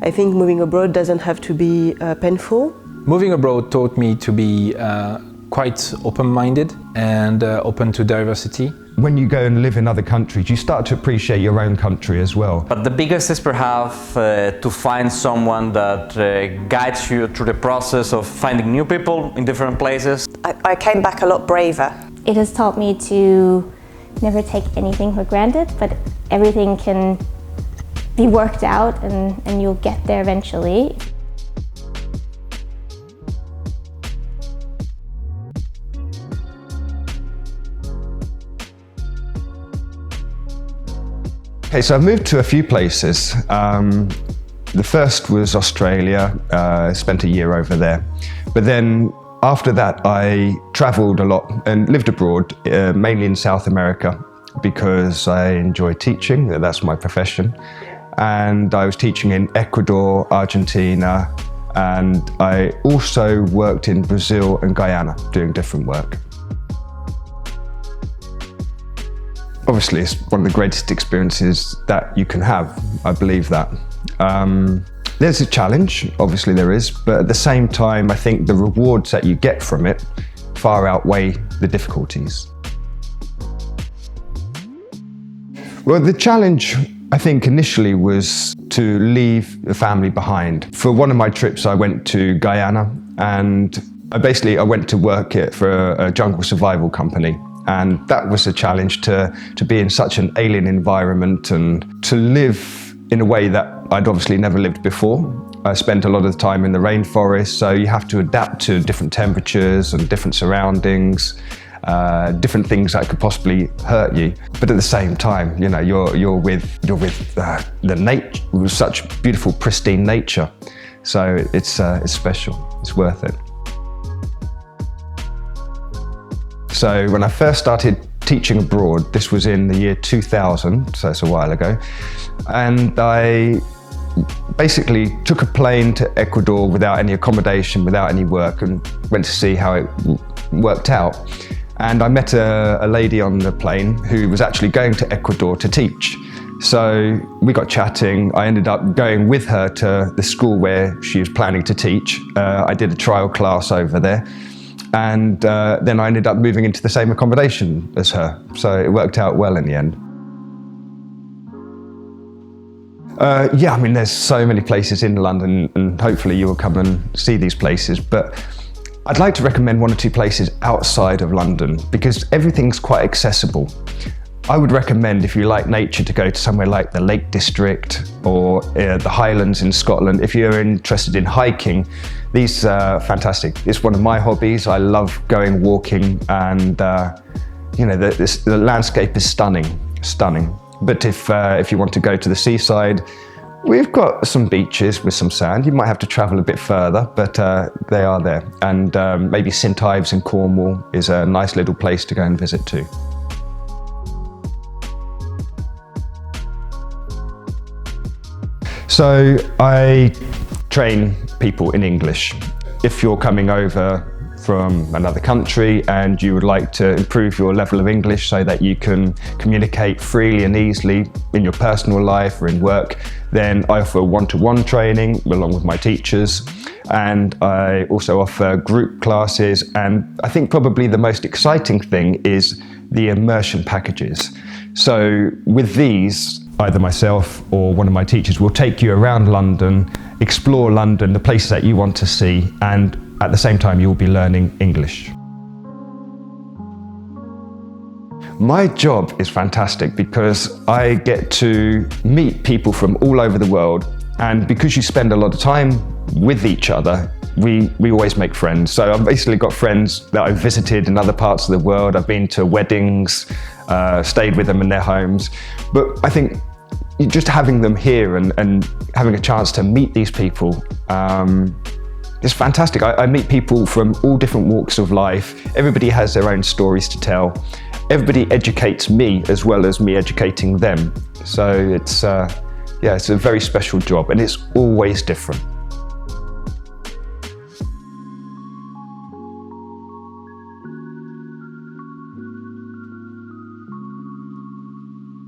I think moving abroad doesn't have to be painful. Moving abroad taught me to be quite open-minded and open to diversity. When you go and live in other countries, you start to appreciate your own country as well. But the biggest is perhaps to find someone that guides you through the process of finding new people in different places. I came back a lot braver. It has taught me to never take anything for granted, but everything can be worked out and you'll get there eventually. Okay, so I've moved to a few places. The first was Australia, spent a year over there. But then after that, I traveled a lot and lived abroad, mainly in South America, because I enjoy teaching, that's my profession. And I was teaching in Ecuador, Argentina, and I also worked in Brazil and Guyana, doing different work. Obviously, it's one of the greatest experiences that you can have, I believe that. There's a challenge, obviously there is, but at the same time, I think the rewards that you get from it far outweigh the difficulties. Well, the challenge, I think, initially was to leave the family behind. For one of my trips, I went to Guyana, and I went to work for a jungle survival company. And that was a challenge to be in such an alien environment and to live in a way that I'd obviously never lived before. I spent a lot of the time in the rainforest, so you have to adapt to different temperatures and different surroundings, different things that could possibly hurt you. But at the same time, you know, you're with the nature, with such beautiful, pristine nature. So it's special. It's worth it. So when I first started teaching abroad, this was in the year 2000, so it's a while ago, and I basically took a plane to Ecuador without any accommodation, without any work, and went to see how it worked out. And I met a lady on the plane who was actually going to Ecuador to teach. So we got chatting. I ended up going with her to the school where she was planning to teach. I did a trial class over there. And then I ended up moving into the same accommodation as her. So it worked out well in the end. Yeah, I mean, there's so many places in London, and hopefully you will come and see these places. But I'd like to recommend one or two places outside of London because everything's quite accessible. I would recommend, if you like nature, to go to somewhere like the Lake District or the Highlands in Scotland. If you're interested in hiking, these are fantastic. It's one of my hobbies. I love going walking, and you know, the landscape is stunning. But if you want to go to the seaside, we've got some beaches with some sand. You might have to travel a bit further, but they are there. And maybe St Ives in Cornwall is a nice little place to go and visit too. So I train people in English. If you're coming over from another country and you would like to improve your level of English so that you can communicate freely and easily in your personal life or in work, then I offer one-to-one training along with my teachers, and I also offer group classes, and I think probably the most exciting thing is the immersion packages. So with these, either myself or one of my teachers will take you around London, explore London, the places that you want to see, and at the same time you'll be learning English. My job is fantastic because I get to meet people from all over the world, and because you spend a lot of time with each other, we always make friends. So I've basically got friends that I've visited in other parts of the world. I've been to weddings, stayed with them in their homes. But I think just having them here and having a chance to meet these people is fantastic. I meet people from all different walks of life. Everybody has their own stories to tell. Everybody educates me as well as me educating them. So it's a very special job, and it's always different.